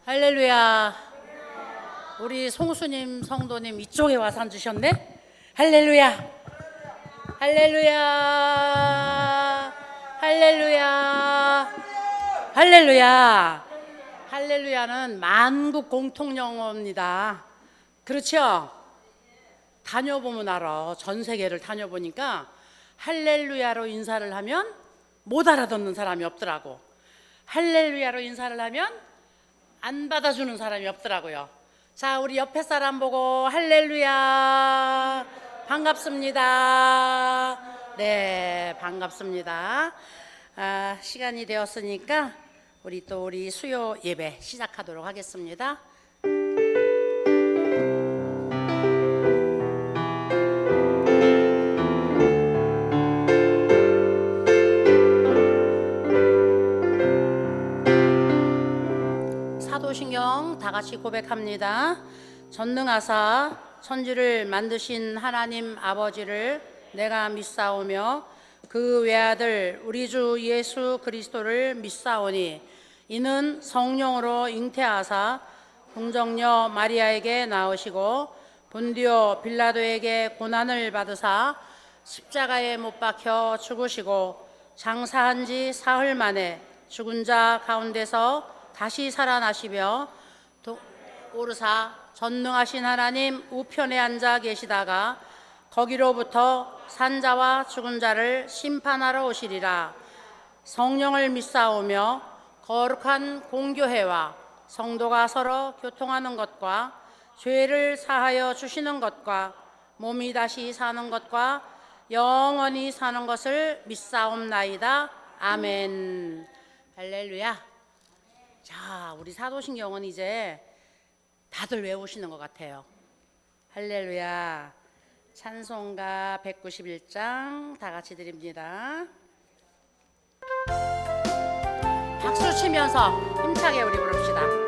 할렐루야. 우리 송수님 성도님 이쪽에 와서 앉으셨네. 할렐루야. 할렐루야. 할렐루야. 할렐루야. 할렐루야는 만국 공통 영어입니다. 그렇죠? 다녀보면 알아. 전 세계를 다녀보니까 할렐루야로 인사를 하면 못 알아듣는 사람이 없더라고. 할렐루야로 인사를 하면 안 받아주는 사람이 없더라고요. 자, 우리 옆에 사람 보고 할렐루야, 반갑습니다. 네, 반갑습니다. 시간이 되었으니까 우리 수요 예배 시작하도록 하겠습니다. 사도신경 다 같이 고백합니다. 전능하사 천지를 만드신 하나님 아버지를 내가 믿사오며 그 외아들 우리 주 예수 그리스도를 믿사오니 이는 성령으로 잉태하사 동정녀 마리아에게 나으시고 본디오 빌라도에게 고난을 받으사 십자가에 못 박혀 죽으시고 장사한 지 사흘 만에 죽은 자 가운데서 다시 살아나시며 오르사 전능하신 하나님 우편에 앉아 계시다가 거기로부터 산자와 죽은 자를 심판하러 오시리라. 성령을 믿사오며 거룩한 공교회와 성도가 서로 교통하는 것과 죄를 사하여 주시는 것과 몸이 다시 사는 것과 영원히 사는 것을 믿사옵나이다. 아멘. 할렐루야. 자, 우리 사도신경은 이제 다들 외우시는 것 같아요. 할렐루야. 찬송가 191장 다 같이 드립니다. 박수 치면서 힘차게 우리 부릅시다.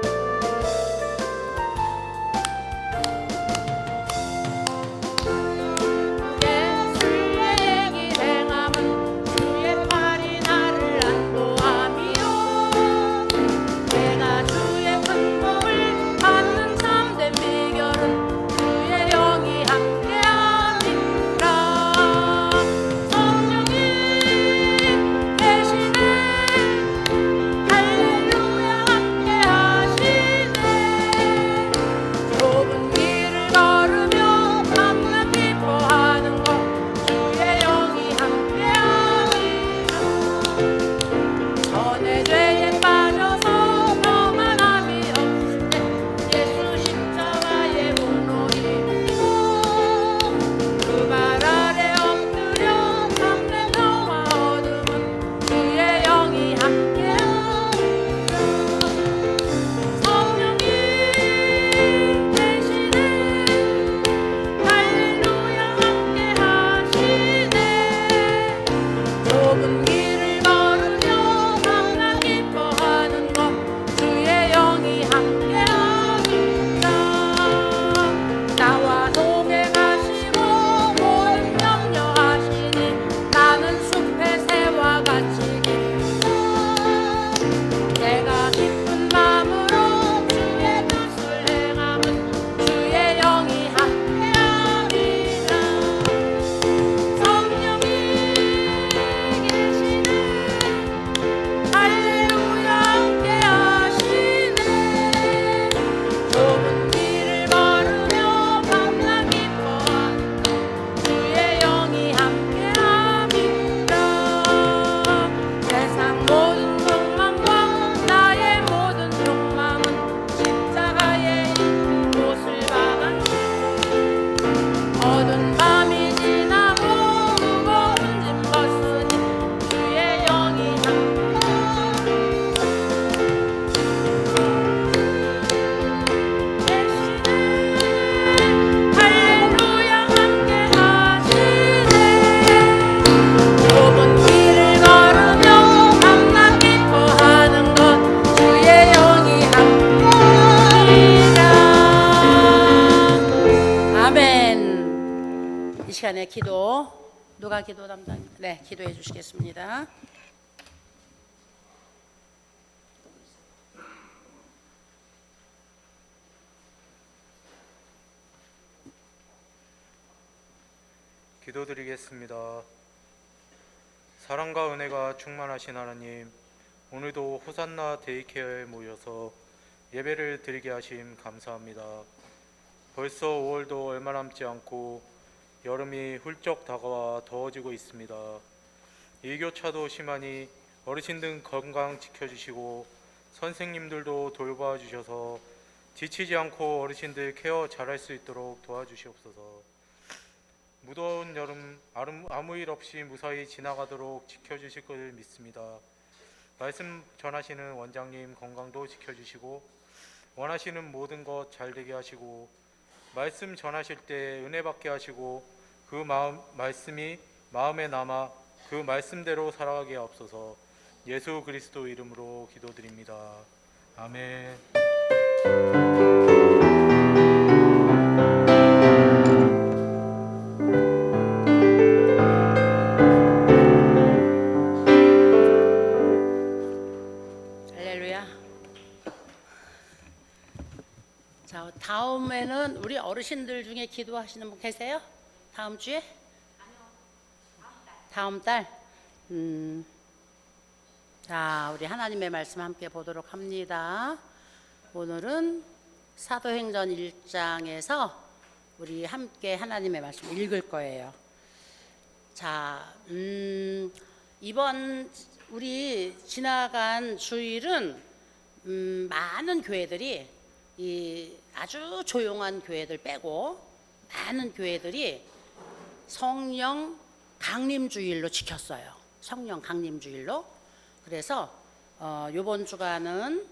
시간에 기도, 누가 기도 담당? 네, 기도해 주시겠습니다. 기도드리겠습니다. 사랑과 은혜가 충만하신 하나님, 오늘도 호산나 데이케어에 모여서 예배를 드리게 하심 감사합니다. 벌써 5월도 얼마 남지 않고 여름이 훌쩍 다가와 더워지고 있습니다. 일교차도 심하니 어르신들 건강 지켜주시고 선생님들도 돌봐 주셔서 지치지 않고 어르신들 케어 잘할 수 있도록 도와주시옵소서. 무더운 여름 아무 일 없이 무사히 지나가도록 지켜주실 것을 믿습니다. 말씀 전하시는 원장님 건강도 지켜주시고 원하시는 모든 것 잘되게 하시고 말씀 전하실 때 은혜 받게 하시고 그 말씀이 마음에 남아 그 말씀대로 살아가게 하옵소서. 예수 그리스도 이름으로 기도드립니다. 아멘. 할렐루야. 자, 다음에는 우리 어르신들 중에 기도하시는 분 계세요? 다음 주에? 다음 달. 자, 우리 하나님의 말씀 함께 보도록 합니다. 오늘은 사도행전 1장에서 우리 함께 하나님의 말씀 읽을 거예요. 자, 이번 우리 지나간 주일은 많은 교회들이 이 아주 조용한 교회들 빼고 많은 교회들이 성령 강림주일로 지켰어요. 성령 강림주일로. 그래서 이번 주간은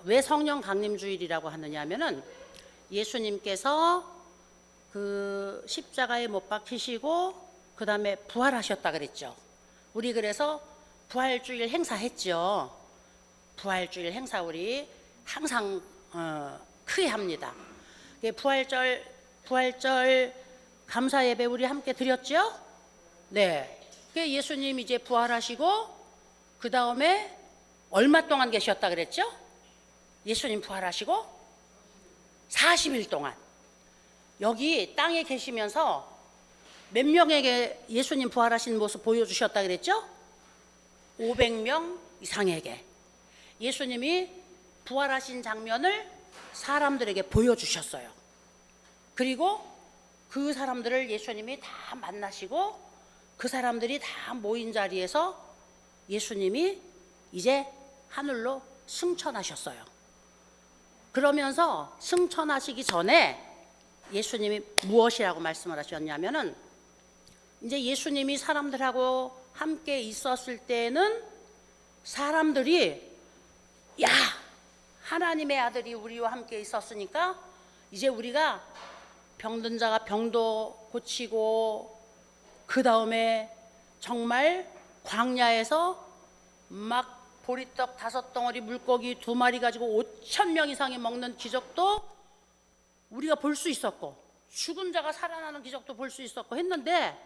왜 성령 강림주일이라고 하느냐 하면은 예수님께서 그 십자가에 못 박히시고 그 다음에 부활하셨다 그랬죠. 우리 그래서 부활주일 행사했죠. 부활주일 행사 우리 항상 크게 합니다. 부활절 감사 예배 우리 함께 드렸죠? 네. 예수님 이제 부활하시고 그 다음에 얼마 동안 계셨다 그랬죠? 예수님 부활하시고 40일 동안 여기 땅에 계시면서 몇 명에게 예수님 부활하신 모습 보여주셨다 그랬죠? 500명 이상에게 예수님이 부활하신 장면을 사람들에게 보여주셨어요. 그리고 그 사람들을 예수님이 다 만나시고 그 사람들이 다 모인 자리에서 예수님이 이제 하늘로 승천하셨어요. 그러면서 승천하시기 전에 예수님이 무엇이라고 말씀을 하셨냐면은 이제 예수님이 사람들하고 함께 있었을 때는 사람들이 야, 하나님의 아들이 우리와 함께 있었으니까 이제 우리가 병든 자가 병도 고치고 그 다음에 정말 광야에서 막 보리떡 5덩어리 물고기 2마리 가지고 5,000명 이상이 먹는 기적도 우리가 볼 수 있었고 죽은 자가 살아나는 기적도 볼 수 있었고 했는데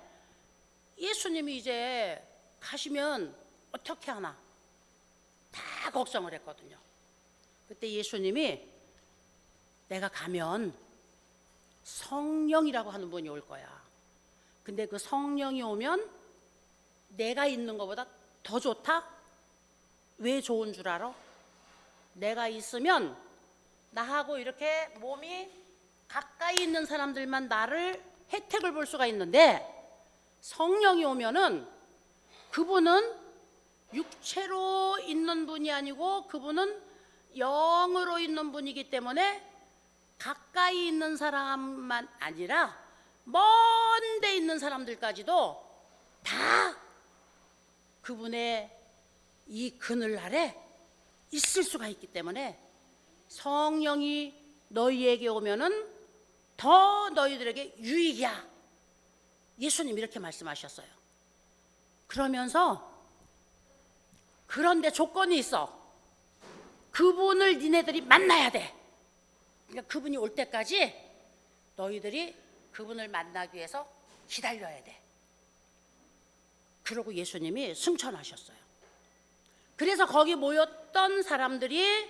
예수님이 이제 가시면 어떻게 하나 다 걱정을 했거든요. 그때 예수님이 내가 가면 성령이라고 하는 분이 올 거야. 근데 그 성령이 오면 내가 있는 것보다 더 좋다? 왜 좋은 줄 알아? 내가 있으면 나하고 이렇게 몸이 가까이 있는 사람들만 나를 혜택을 볼 수가 있는데 성령이 오면은 그분은 육체로 있는 분이 아니고 그분은 영으로 있는 분이기 때문에 가까이 있는 사람만 아니라 먼 데 있는 사람들까지도 다 그분의 이 그늘 아래 있을 수가 있기 때문에 성령이 너희에게 오면은 더 너희들에게 유익이야. 예수님 이렇게 말씀하셨어요. 그러면서 그런데 조건이 있어. 그분을 니네들이 만나야 돼. 그러니까 그분이 올 때까지 너희들이 그분을 만나기 위해서 기다려야 돼. 그러고 예수님이 승천하셨어요. 그래서 거기 모였던 사람들이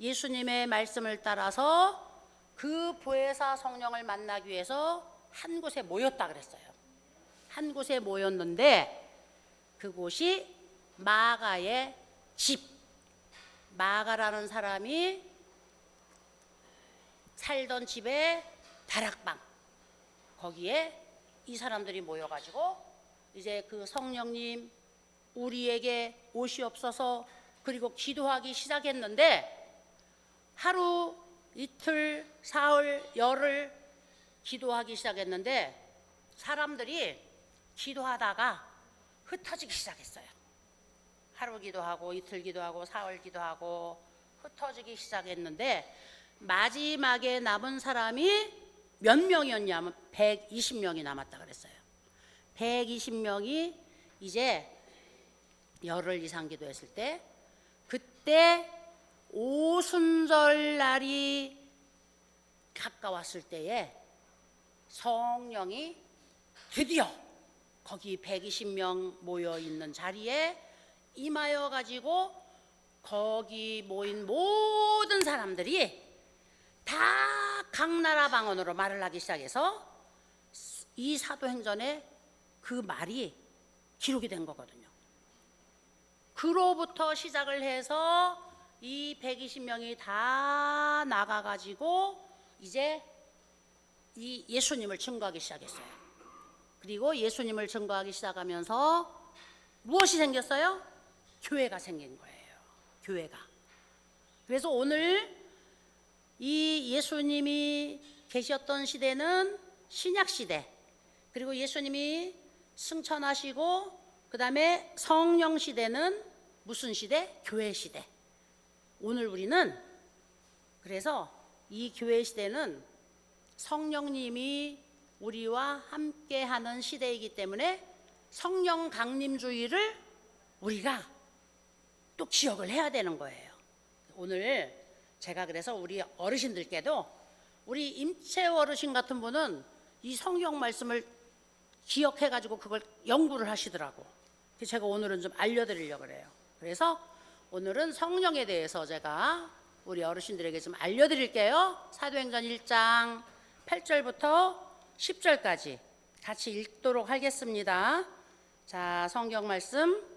예수님의 말씀을 따라서 그 보혜사 성령을 만나기 위해서 한 곳에 모였다 그랬어요. 한 곳에 모였는데 그곳이 마가의 집, 마가라는 사람이 살던 집의 다락방, 거기에 이 사람들이 모여가지고 이제 그 성령님 우리에게 오시옵소서 그리고 기도하기 시작했는데 하루 이틀 사흘 열흘 기도하기 시작했는데 사람들이 기도하다가 흩어지기 시작했어요. 하루 기도하고 이틀 기도하고 사흘 기도하고 흩어지기 시작했는데 마지막에 남은 사람이 몇 명이었냐면 120명이 남았다 그랬어요. 120명이 이제 열흘 이상 기도했을 때 그때 오순절 날이 가까웠을 때에 성령이 드디어 거기 120명 모여 있는 자리에 임하여 가지고 거기 모인 모든 사람들이 다 각 나라 방언으로 말을 하기 시작해서 이 사도행전에 그 말이 기록이 된 거거든요. 그로부터 시작을 해서 이 120명이 다 나가가지고 이제 이 예수님을 증거하기 시작했어요. 그리고 예수님을 증거하기 시작하면서 무엇이 생겼어요? 교회가 생긴 거예요. 교회가. 그래서 오늘 이 예수님이 계셨던 시대는 신약 시대, 그리고 예수님이 승천하시고 그 다음에 성령 시대는 무슨 시대? 교회 시대. 오늘 우리는 그래서 이 교회 시대는 성령님이 우리와 함께하는 시대이기 때문에 성령 강림주의를 우리가 또 기억을 해야 되는 거예요. 오늘 제가 그래서 우리 어르신들께도 우리 임채 어르신 같은 분은 이 성경 말씀을 기억해 가지고 그걸 연구를 하시더라고. 그래서 제가 오늘은 좀 알려드리려고 그래요. 그래서 오늘은 성령에 대해서 제가 우리 어르신들에게 좀 알려드릴게요. 사도행전 1장 8절부터 10절까지 같이 읽도록 하겠습니다. 자, 성경 말씀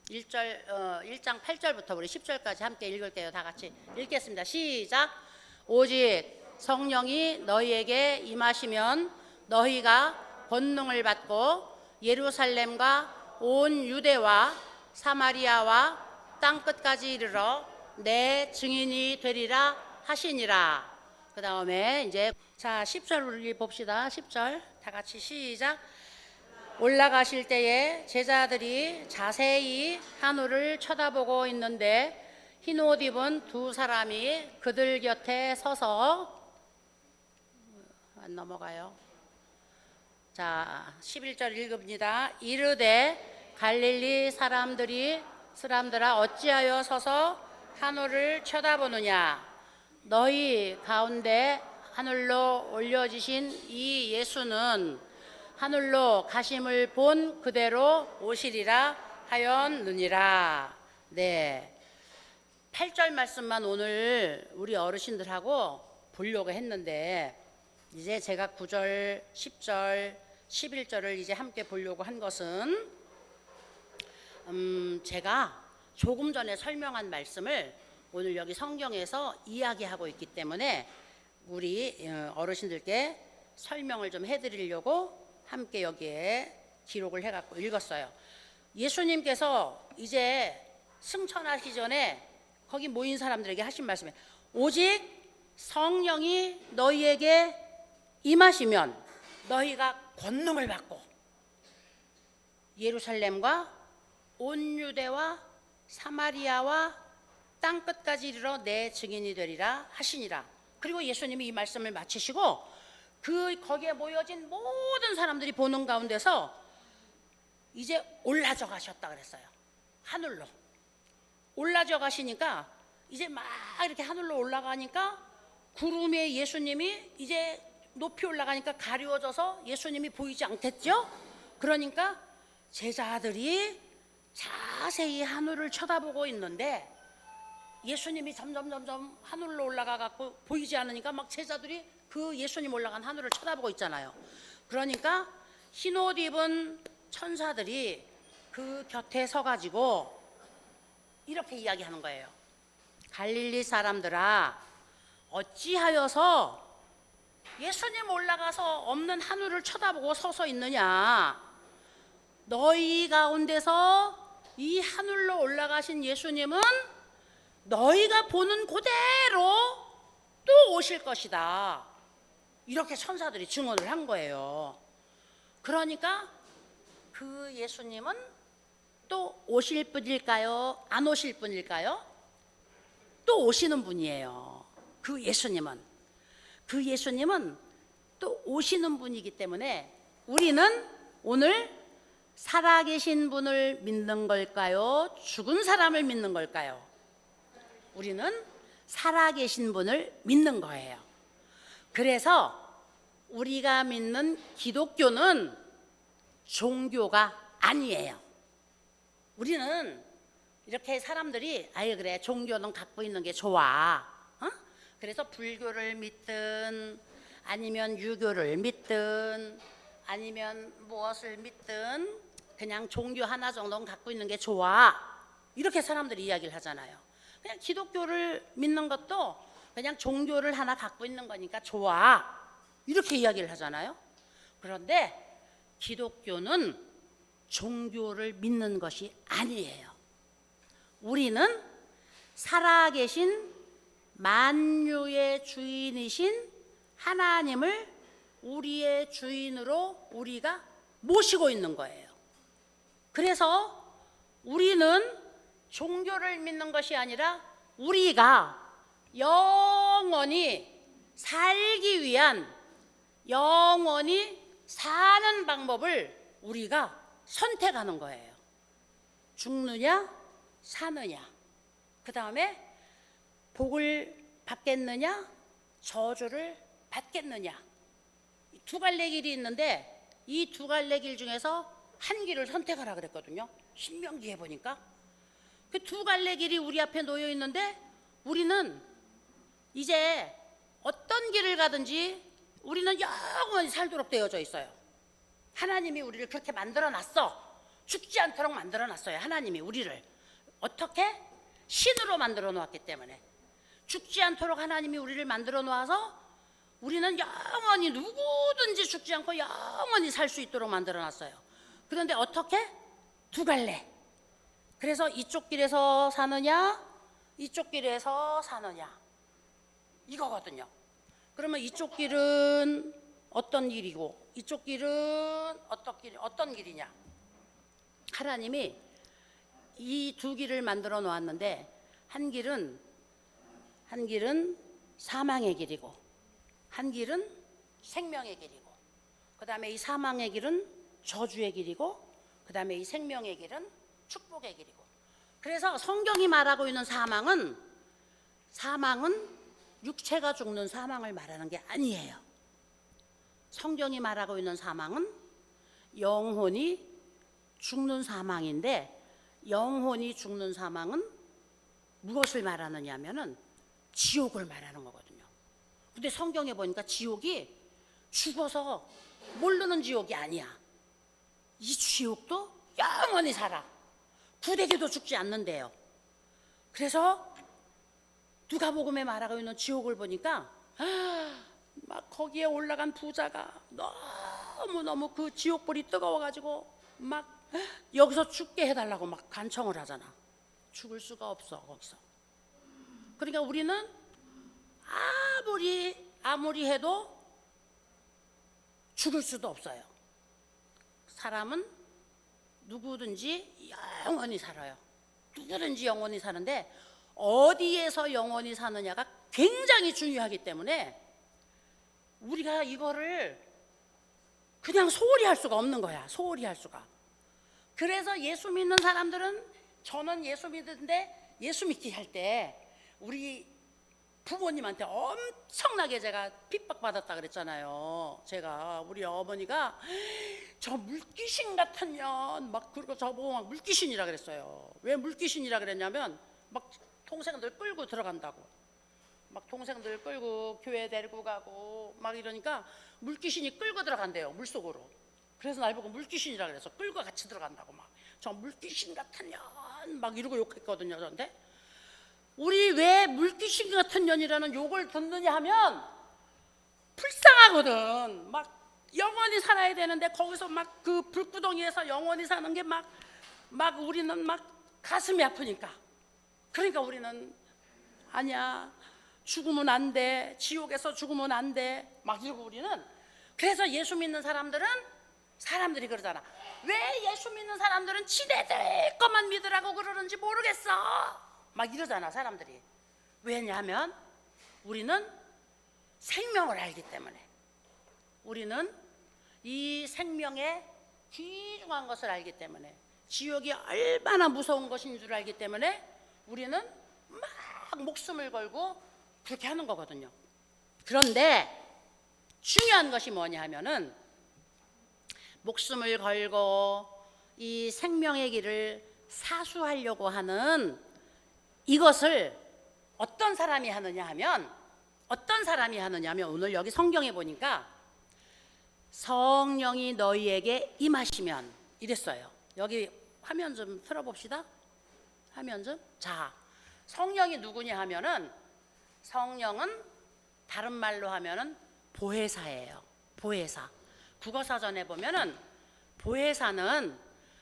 1장 8절부터 우리 10절까지 함께 읽을게요. 다 같이 읽겠습니다. 시작. 오직 성령이 너희에게 임하시면 너희가 권능을 받고 예루살렘과 온 유대와 사마리아와 땅끝까지 이르러 내 증인이 되리라 하시니라. 그 다음에 이제 자 10절 우리 봅시다. 10절 다 같이 시작. 올라가실 때에 제자들이 자세히 하늘을 쳐다보고 있는데 흰 옷 입은 두 사람이 그들 곁에 서서 안 넘어가요. 자 11절 읽읍니다. 이르되 갈릴리 사람들아 어찌하여 서서 하늘을 쳐다보느냐. 너희 가운데 하늘로 올려지신 이 예수는 하늘로 가심을 본 그대로 오시리라 하였느니라. 네, 8절 말씀만 오늘 우리 어르신들하고 보려고 했는데 이제 제가 9절, 10절, 11절을 이제 함께 보려고 한 것은 제가 조금 전에 설명한 말씀을 오늘 여기 성경에서 이야기하고 있기 때문에 우리 어르신들께 설명을 좀 해드리려고 함께 여기에 기록을 해갖고 읽었어요. 예수님께서 이제 승천하기 전에 거기 모인 사람들에게 하신 말씀에 오직 성령이 너희에게 임하시면 너희가 권능을 받고 예루살렘과 온 유대와 사마리아와 땅끝까지 이르러 내 증인이 되리라 하시니라. 그리고 예수님이 이 말씀을 마치시고 거기에 모여진 모든 사람들이 보는 가운데서 이제 올라져 가셨다 그랬어요. 하늘로 올라져 가시니까 이제 막 이렇게 하늘로 올라가니까 구름 위에 예수님이 이제 높이 올라가니까 가려워져서 예수님이 보이지 않겠죠. 그러니까 제자들이 자세히 하늘을 쳐다보고 있는데 예수님이 점점 하늘로 올라가 갖고 보이지 않으니까 막 제자들이 그 예수님 올라간 하늘을 쳐다보고 있잖아요. 그러니까 흰옷 입은 천사들이 그 곁에 서가지고 이렇게 이야기하는 거예요. 갈릴리 사람들아, 어찌하여서 예수님 올라가서 없는 하늘을 쳐다보고 서서 있느냐? 너희 가운데서 이 하늘로 올라가신 예수님은 너희가 보는 그대로 또 오실 것이다. 이렇게 천사들이 증언을 한 거예요. 그러니까 그 예수님은 또 오실 분일까요? 안 오실 분일까요? 또 오시는 분이에요. 그 예수님은 또 오시는 분이기 때문에 우리는 오늘 살아계신 분을 믿는 걸까요? 죽은 사람을 믿는 걸까요? 우리는 살아계신 분을 믿는 거예요. 그래서 우리가 믿는 기독교는 종교가 아니에요. 우리는 이렇게 사람들이 아유 그래 종교는 갖고 있는 게 좋아. 그래서 불교를 믿든 아니면 유교를 믿든 아니면 무엇을 믿든 그냥 종교 하나 정도는 갖고 있는 게 좋아. 이렇게 사람들이 이야기를 하잖아요. 그냥 기독교를 믿는 것도 그냥 종교를 하나 갖고 있는 거니까 좋아. 이렇게 이야기를 하잖아요. 그런데 기독교는 종교를 믿는 것이 아니에요. 우리는 살아계신 만유의 주인이신 하나님을 우리의 주인으로 우리가 모시고 있는 거예요. 그래서 우리는 종교를 믿는 것이 아니라 우리가 영원히 살기 위한 영원히 사는 방법을 우리가 선택하는 거예요. 죽느냐 사느냐, 그 다음에 복을 받겠느냐 저주를 받겠느냐, 두 갈래 길이 있는데 이 두 갈래 길 중에서 한 길을 선택하라 그랬거든요. 신명기에 보니까 그 두 갈래 길이 우리 앞에 놓여 있는데 우리는 이제 어떤 길을 가든지 우리는 영원히 살도록 되어져 있어요. 하나님이 우리를 그렇게 만들어 놨어. 죽지 않도록 만들어 놨어요. 하나님이 우리를 어떻게? 신으로 만들어 놓았기 때문에 죽지 않도록 하나님이 우리를 만들어 놓아서 우리는 영원히 누구든지 죽지 않고 영원히 살 수 있도록 만들어 놨어요. 그런데 어떻게? 두 갈래. 그래서 이쪽 길에서 사느냐 이쪽 길에서 사느냐 이거거든요. 그러면 이쪽 길은 어떤 길이고 이쪽 길은 어떤 길이냐? 하나님이 이 두 길을 만들어 놓았는데 한 길은 사망의 길이고 한 길은 생명의 길이고 그 다음에 이 사망의 길은 저주의 길이고 그 다음에 이 생명의 길은 축복의 길이고. 그래서 성경이 말하고 있는 사망은 육체가 죽는 사망을 말하는 게 아니에요. 성경이 말하고 있는 사망은 영혼이 죽는 사망인데, 영혼이 죽는 사망은 무엇을 말하느냐 하면은 지옥을 말하는 거거든요. 근데 성경에 보니까 지옥이 죽어서 모르는 지옥이 아니야. 이 지옥도 영원히 살아. 부대기도 죽지 않는데요. 그래서 누가복음에 말하고 있는 지옥을 보니까 막 거기에 올라간 부자가 너무너무 그 지옥불이 뜨거워가지고 막 여기서 죽게 해달라고 막 간청을 하잖아. 죽을 수가 없어 거기서. 그러니까 우리는 아무리 해도 죽을 수도 없어요. 사람은 누구든지 영원히 살아요. 누구든지 영원히 사는데 어디에서 영원히 사느냐가 굉장히 중요하기 때문에 우리가 이거를 그냥 소홀히 할 수가 없는 거야. 소홀히 할 수가. 그래서 예수 믿는 사람들은, 저는 예수 믿는데 예수 믿기 할 때 우리 부모님한테 엄청나게 제가 핍박받았다 그랬잖아요. 제가 우리 어머니가 저 물귀신 같은 년 막 그리고 저보고 막 물귀신이라 그랬어요. 왜 물귀신이라 그랬냐면 막 동생들 끌고 들어간다고, 막 동생들 끌고 교회 데리고 가고 막 이러니까 물귀신이 끌고 들어간대요, 물속으로. 그래서 날 보고 물귀신이라 그래서 끌고 같이 들어간다고 막 저 물귀신 같은 년 막 이러고 욕했거든요. 그런데 우리 왜 물귀신 같은 년이라는 욕을 듣느냐 하면 불쌍하거든. 막 영원히 살아야 되는데 거기서 막 그 불구덩이에서 영원히 사는 게 막 우리는 막 가슴이 아프니까. 그러니까 우리는 아니야, 죽으면 안 돼, 지옥에서 죽으면 안 돼, 막 이러고 우리는. 그래서 예수 믿는 사람들이 그러잖아. 왜 예수 믿는 사람들은 지네들 것만 믿으라고 그러는지 모르겠어, 막 이러잖아 사람들이. 왜냐하면 우리는 생명을 알기 때문에. 우리는 이 생명의 귀중한 것을 알기 때문에, 지옥이 얼마나 무서운 것인 줄 알기 때문에 우리는 막 목숨을 걸고 그렇게 하는 거거든요. 그런데 중요한 것이 뭐냐 하면은, 목숨을 걸고 이 생명의 길을 사수하려고 하는 이것을 어떤 사람이 하느냐 하면 오늘 여기 성경에 보니까 성령이 너희에게 임하시면 이랬어요. 여기 화면 좀 틀어봅시다. 화면 좀. 자, 성령이 누구냐 하면은, 성령은 다른 말로 하면은 보혜사예요. 보혜사. 국어사전에 보면은 보혜사는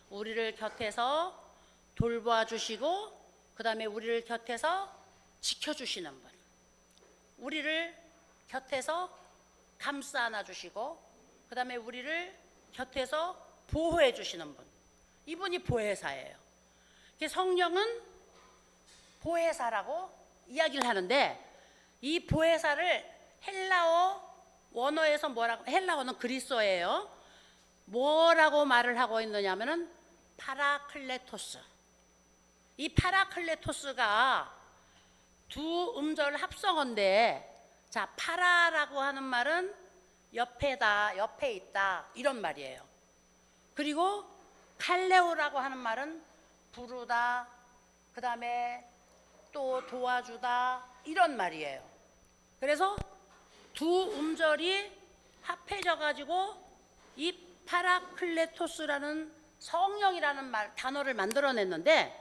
우리를 곁에서 돌봐주시고 그 다음에 우리를 곁에서 지켜주시는 분, 우리를 곁에서 감싸 안아주시고 그 다음에 우리를 곁에서 보호해 주시는 분, 이분이 보혜사예요. 성령은 보혜사라고 이야기를 하는데, 이 보혜사를 헬라어 원어에서 헬라어는 그리스어예요. 뭐라고 말을 하고 있느냐면은 파라클레토스. 이 파라클레토스가 두 음절 합성어인데, 자, 파라라고 하는 말은 옆에다, 옆에 있다, 이런 말이에요. 그리고 칼레오라고 하는 말은 부르다, 그 다음에 또 도와주다, 이런 말이에요. 그래서 두 음절이 합해져 가지고 이 파라클레토스라는 성령이라는 단어를 만들어냈는데,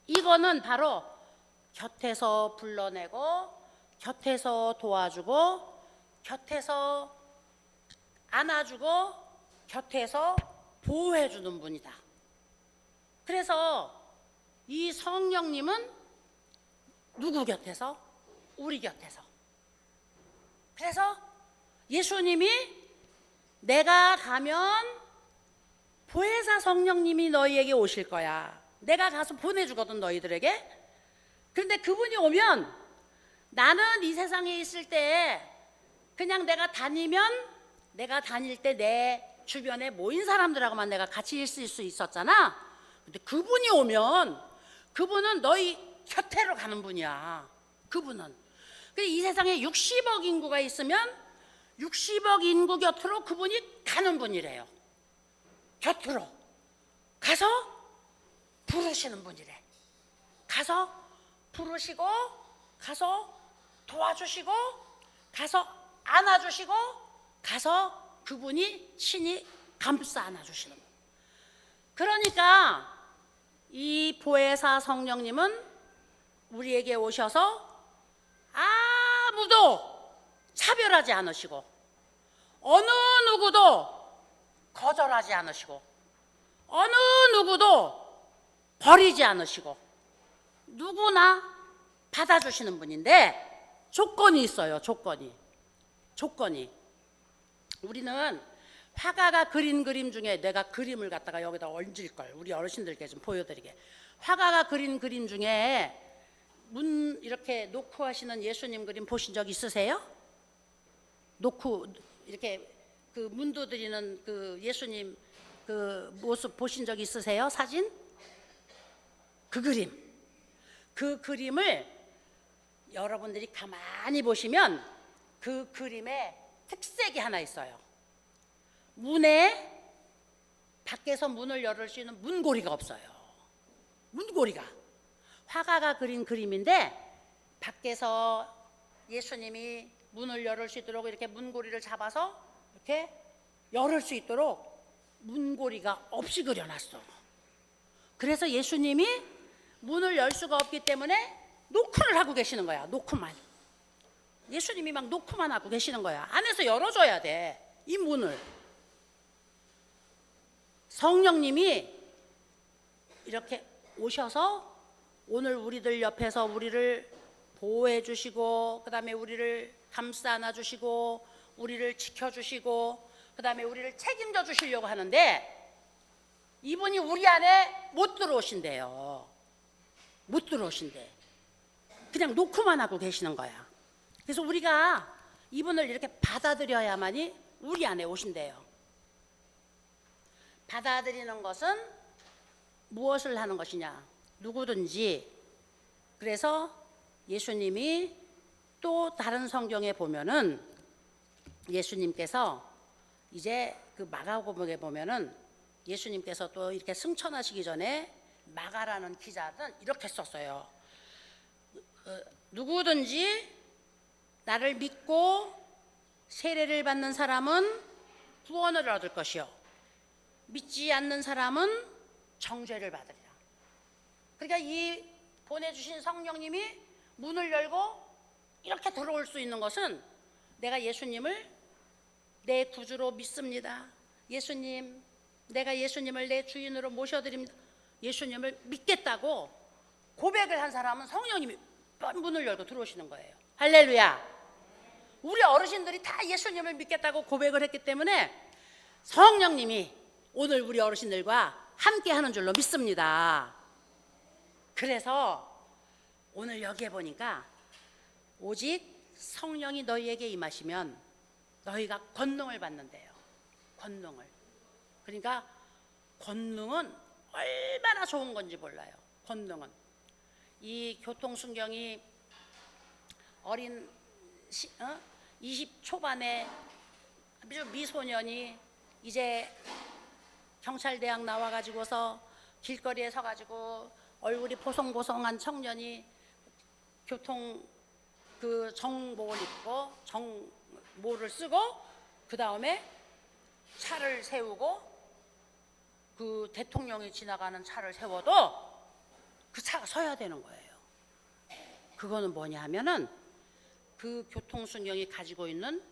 이거는 바로 곁에서 불러내고 곁에서 도와주고 곁에서 안아주고 곁에서 보호해주는 분이다. 그래서 이 성령님은 누구 곁에서? 우리 곁에서. 그래서 예수님이 내가 가면 보혜사 성령님이 너희에게 오실 거야, 내가 가서 보내주거든 너희들에게. 그런데 그분이 오면 나는 이 세상에 있을 때 그냥 내가 다닐 때 내 주변에 모인 사람들하고만 내가 같이 있을 수 있었잖아. 근데 그분이 오면 그분은 너희 곁으로 가는 분이야. 그분은. 이 세상에 60억 인구가 있으면 60억 인구 곁으로 그분이 가는 분이래요. 곁으로 가서 부르시는 분이래. 가서 부르시고 가서 도와주시고 가서 안아주시고 가서 그분이 친히 감싸 안아주시는 분. 그러니까 이 보혜사 성령님은 우리에게 오셔서 아무도 차별하지 않으시고 어느 누구도 거절하지 않으시고 어느 누구도 버리지 않으시고 누구나 받아주시는 분인데, 조건이 있어요. 조건이. 우리는 화가가 그린 그림 중에, 내가 그림을 갖다가 여기다 얹을 걸 우리 어르신들께 좀 보여드리게. 화가가 그린 그림 중에 문 이렇게 놓고 하시는 예수님 그림 보신 적 있으세요? 놓고 이렇게 그 문도 드리는 그 예수님 그 모습 보신 적 있으세요? 사진? 그 그림을 여러분들이 가만히 보시면 그 그림에 특색이 하나 있어요. 문에, 밖에서 문을 열을 수 있는 문고리가 없어요. 문고리가. 화가가 그린 그림인데 밖에서 예수님이 문을 열을 수 있도록 이렇게 문고리를 잡아서 이렇게 열을 수 있도록 문고리가 없이 그려놨어. 그래서 예수님이 문을 열 수가 없기 때문에 노크를 하고 계시는 거야. 노크만. 예수님이 막 노크만 하고 계시는 거야. 안에서 열어줘야 돼, 이 문을. 성령님이 이렇게 오셔서 오늘 우리들 옆에서 우리를 보호해 주시고, 그 다음에 우리를 감싸 안아 주시고, 우리를 지켜주시고, 그 다음에 우리를 책임져 주시려고 하는데, 이분이 우리 안에 못 들어오신대요. 못 들어오신대. 그냥 놓고만 하고 계시는 거야. 그래서 우리가 이분을 이렇게 받아들여야만이 우리 안에 오신대요. 받아들이는 것은 무엇을 하는 것이냐? 누구든지. 그래서 예수님이 또 다른 성경에 보면은 예수님께서 이제 그 마가복음에 보면은 예수님께서 또 이렇게 승천하시기 전에 마가라는 기자는 이렇게 썼어요. 누구든지 나를 믿고 세례를 받는 사람은 구원을 얻을 것이요, 믿지 않는 사람은 정죄를 받으리라. 그러니까 이 보내주신 성령님이 문을 열고 이렇게 들어올 수 있는 것은 내가 예수님을 내 구주로 믿습니다. 예수님, 내가 예수님을 내 주인으로 모셔드립니다. 예수님을 믿겠다고 고백을 한 사람은 성령님이 문을 열고 들어오시는 거예요. 할렐루야. 우리 어르신들이 다 예수님을 믿겠다고 고백을 했기 때문에 성령님이 오늘 우리 어르신들과 함께 하는 줄로 믿습니다. 그래서 오늘 여기에 보니까 오직 성령이 너희에게 임하시면 너희가 권능을 받는데요. 권능을. 그러니까 권능은 얼마나 좋은 건지 몰라요. 권능은. 이 교통순경이 어린 20 초반에 아주 미소년이 이제 경찰대학 나와가지고서 길거리에 서가지고 얼굴이 보송보송한 청년이 교통 그 정복을 입고 정모를 쓰고 그 다음에 차를 세우고 그 대통령이 지나가는 차를 세워도 그 차가 서야 되는 거예요. 그거는 뭐냐 하면은 그 교통순경이 가지고 있는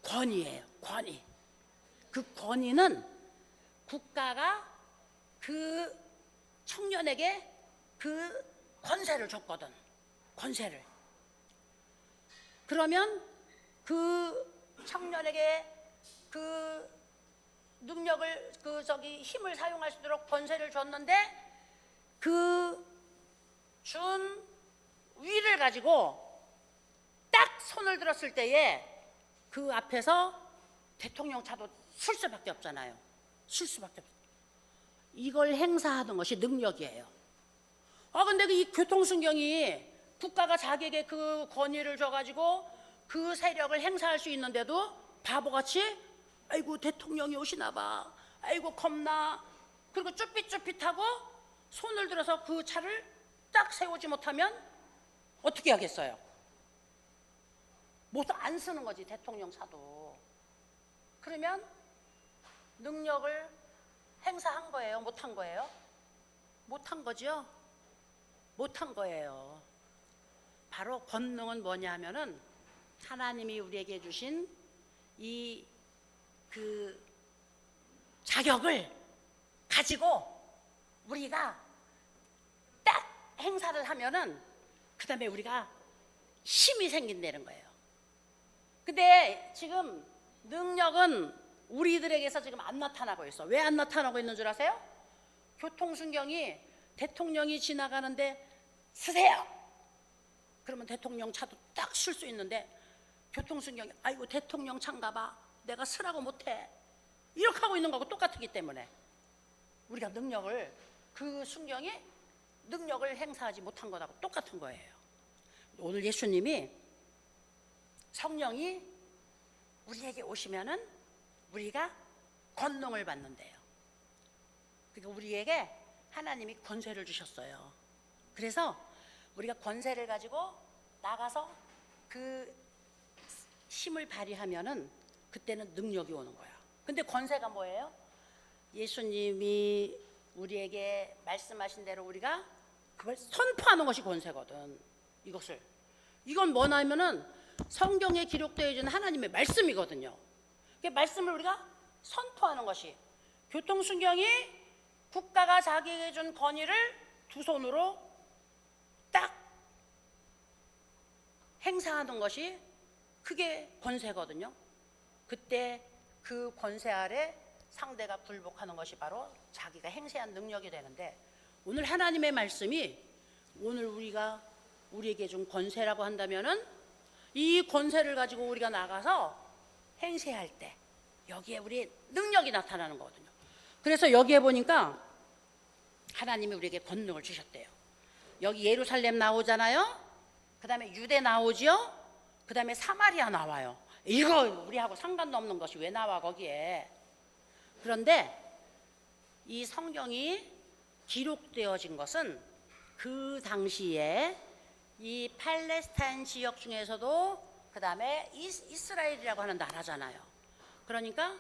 권위예요. 권위. 그 권위는 국가가 그 청년에게 그 권세를 줬거든. 권세를. 그러면 그 청년에게 그 능력을 힘을 사용할 수 있도록 권세를 줬는데 그 준 위를 가지고 딱 손을 들었을 때에 그 앞에서 대통령 차도 쓸 수밖에 없잖아요. 쓸 수밖에 없어요. 이걸 행사하는 것이 능력이에요. 근데 이 교통순경이 국가가 자기에게 그 권위를 줘가지고 그 세력을 행사할 수 있는데도 바보같이 아이고 대통령이 오시나 봐, 아이고 겁나, 그리고 쭈삣쭈삣하고 손을 들어서 그 차를 딱 세우지 못하면 어떻게 하겠어요? 못 안 쓰는 거지, 대통령 차도. 그러면 능력을 행사한 거예요? 못한 거예요? 못한 거죠? 못한 거예요. 바로 권능은 뭐냐 하면은 하나님이 우리에게 주신 이 그 자격을 가지고 우리가 딱 행사를 하면은 그 다음에 우리가 힘이 생긴다는 거예요. 근데 지금 능력은 우리들에게서 지금 안 나타나고 있어. 왜 안 나타나고 있는 줄 아세요? 교통순경이 대통령이 지나가는데 쓰세요. 그러면 대통령 차도 딱 쓸 수 있는데 교통순경이 아이고 대통령 차인가 봐, 내가 쓰라고 못해, 이렇게 하고 있는 거하고 똑같기 때문에 우리가 능력을, 그 순경이 능력을 행사하지 못한 거하고 똑같은 거예요. 오늘 예수님이 성령이 우리에게 오시면은 우리가 권능을 받는데요. 그러니까 우리에게 하나님이 권세를 주셨어요. 그래서 우리가 권세를 가지고 나가서 그 힘을 발휘하면은 그때는 능력이 오는 거야. 근데 권세가 뭐예요? 예수님이 우리에게 말씀하신 대로 우리가 그걸 선포하는 것이 권세거든. 이건 뭐냐면은 성경에 기록되어 있는 하나님의 말씀이거든요. 그 말씀을 우리가 선포하는 것이, 교통순경이 국가가 자기에게 준 권위를 두 손으로 딱 행사하는 것이 그게 권세거든요. 그때 그 권세 아래 상대가 굴복하는 것이 바로 자기가 행세한 능력이 되는데, 오늘 하나님의 말씀이 오늘 우리에게 준 권세라고 한다면은 이 권세를 가지고 우리가 나가서 행세할 때 여기에 우리 능력이 나타나는 거거든요. 그래서 여기에 보니까 하나님이 우리에게 권능을 주셨대요. 여기 예루살렘 나오잖아요. 그 다음에 유대 나오지요. 그 다음에 사마리아 나와요. 이거 우리하고 상관도 없는 것이 왜 나와 거기에. 그런데 이 성경이 기록되어진 것은 그 당시에 이 팔레스타인 지역 중에서도 그 다음에 이스라엘이라고 하는 나라잖아요. 그러니까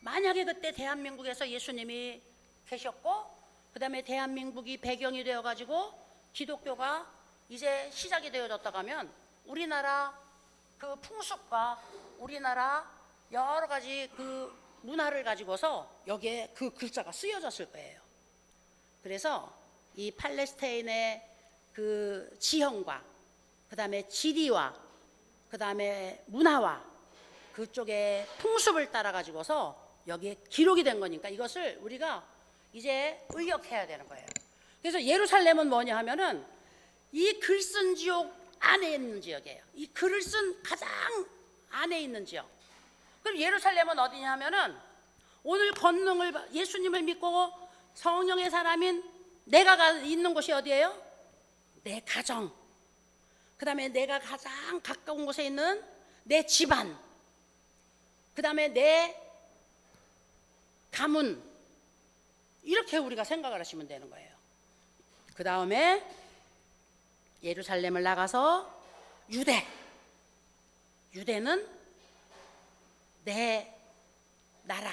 만약에 그때 대한민국에서 예수님이 계셨고 그 다음에 대한민국이 배경이 되어가지고 기독교가 이제 시작이 되어졌다고 하면 우리나라 그 풍습과 우리나라 여러 가지 그 문화를 가지고서 여기에 그 글자가 쓰여졌을 거예요. 그래서 이 팔레스타인의 그 지형과 그 다음에 지리와 그 다음에 문화와 그쪽의 풍습을 따라 가지고서 여기에 기록이 된 거니까 이것을 우리가 이제 의역해야 되는 거예요. 그래서 예루살렘은 뭐냐 하면은 이 글 쓴 지역 안에 있는 지역이에요. 이 글을 쓴 가장 안에 있는 지역. 그럼 예루살렘은 어디냐 하면은 오늘 권능을 예수님을 믿고 성령의 사람인 내가 있는 곳이 어디예요? 내 가정, 그 다음에 내가 가장 가까운 곳에 있는 내 집안, 그 다음에 내 가문, 이렇게 우리가 생각을 하시면 되는 거예요. 그 다음에 예루살렘을 나가서 유대는 내 나라,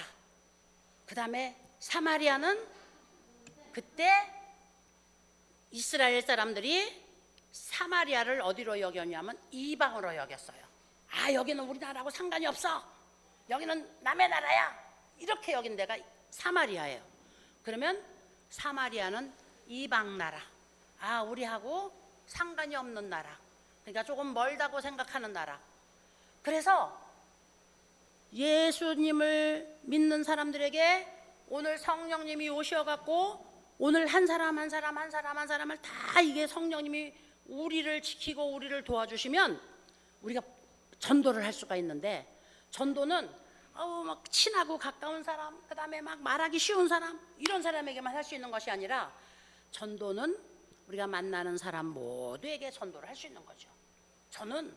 그 다음에 사마리아는 그때 이스라엘 사람들이 사마리아를 어디로 여겼냐면 이방으로 여겼어요. 아, 여기는 우리나라하고 상관이 없어, 여기는 남의 나라야, 이렇게 여긴 데가 사마리아예요. 그러면 사마리아는 이방 나라, 아, 우리하고 상관이 없는 나라, 그러니까 조금 멀다고 생각하는 나라. 그래서 예수님을 믿는 사람들에게 오늘 성령님이 오셔갖고 오늘 한 사람을 다 이게 성령님이 우리를 지키고 우리를 도와주시면 우리가 전도를 할 수가 있는데, 전도는 막 친하고 가까운 사람, 그 다음에 막 말하기 쉬운 사람, 이런 사람에게만 할 수 있는 것이 아니라 전도는 우리가 만나는 사람 모두에게 전도를 할 수 있는 거죠. 저는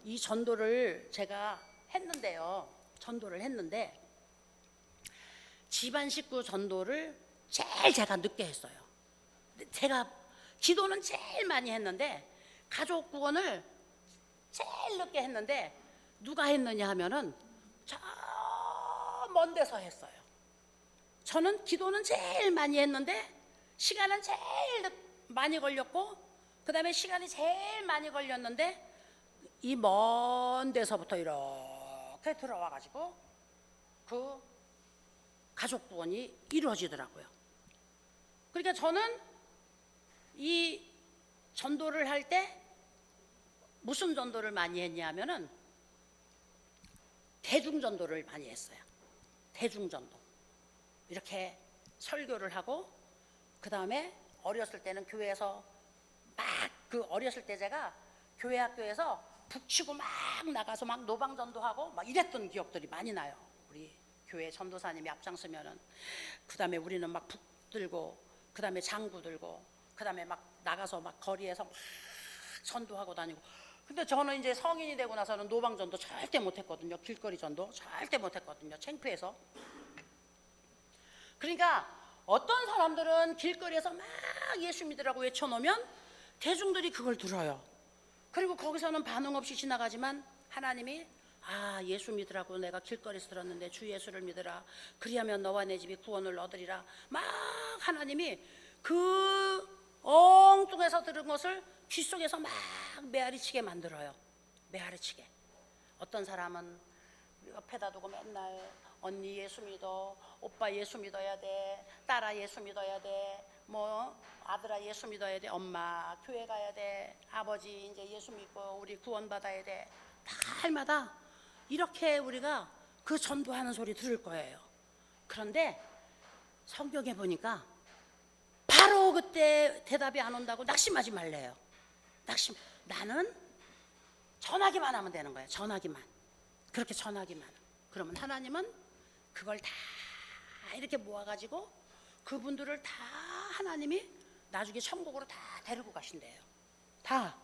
이 전도를 제가 했는데요. 전도를 했는데 집안 식구 전도를 제일 제가 늦게 했어요. 제가 기도는 제일 많이 했는데 가족 구원을 제일 늦게 했는데, 누가 했느냐 하면은 저 먼 데서 했어요. 저는 기도는 제일 많이 했는데 시간은 제일 많이 걸렸고 그 다음에 시간이 제일 많이 걸렸는데 이 먼 데서부터 이렇게 들어와 가지고 그 가족 구원이 이루어지더라고요. 그러니까 저는 이 전도를 할 때 무슨 전도를 많이 했냐면은 대중전도를 많이 했어요. 대중전도. 이렇게 설교를 하고 그 다음에 어렸을 때는 교회에서 막 그 어렸을 때 제가 교회 학교에서 북치고 막 나가서 막 노방전도하고 막 이랬던 기억들이 많이 나요. 우리 교회 전도사님이 앞장서면은 그 다음에 우리는 막 북 들고 그 다음에 장구 들고 그 다음에 막 나가서 막 거리에서 막 전도하고 다니고. 근데 저는 이제 성인이 되고 나서는 노방전도 절대 못했거든요. 길거리 전도 절대 못했거든요. 창피해서. 그러니까 어떤 사람들은 길거리에서 막 예수 믿으라고 외쳐놓으면 대중들이 그걸 들어요. 그리고 거기서는 반응 없이 지나가지만 하나님이 아, 예수 믿으라고 내가 길거리에서 들었는데 주 예수를 믿으라. 그리하면 너와 내 집이 구원을 얻으리라. 막 하나님이 그 엉뚱해서 들은 것을 귀 속에서 막 메아리치게 만들어요. 메아리치게. 어떤 사람은 옆에다 두고 맨날 언니 예수 믿어, 오빠 예수 믿어야 돼, 딸아 예수 믿어야 돼, 뭐 아들아 예수 믿어야 돼, 엄마 교회 가야 돼, 아버지 이제 예수 믿고 우리 구원 받아야 돼. 날마다 이렇게 우리가 그 전도하는 소리 들을 거예요. 그런데 성경에 보니까 바로 그때 대답이 안 온다고 낙심하지 말래요. 나는 전하기만 하면 되는 거예요. 전하기만. 그렇게 전하기만. 그러면 하나님은 그걸 다 이렇게 모아가지고 그분들을 다 하나님이 나중에 천국으로 다 데리고 가신대요. 다.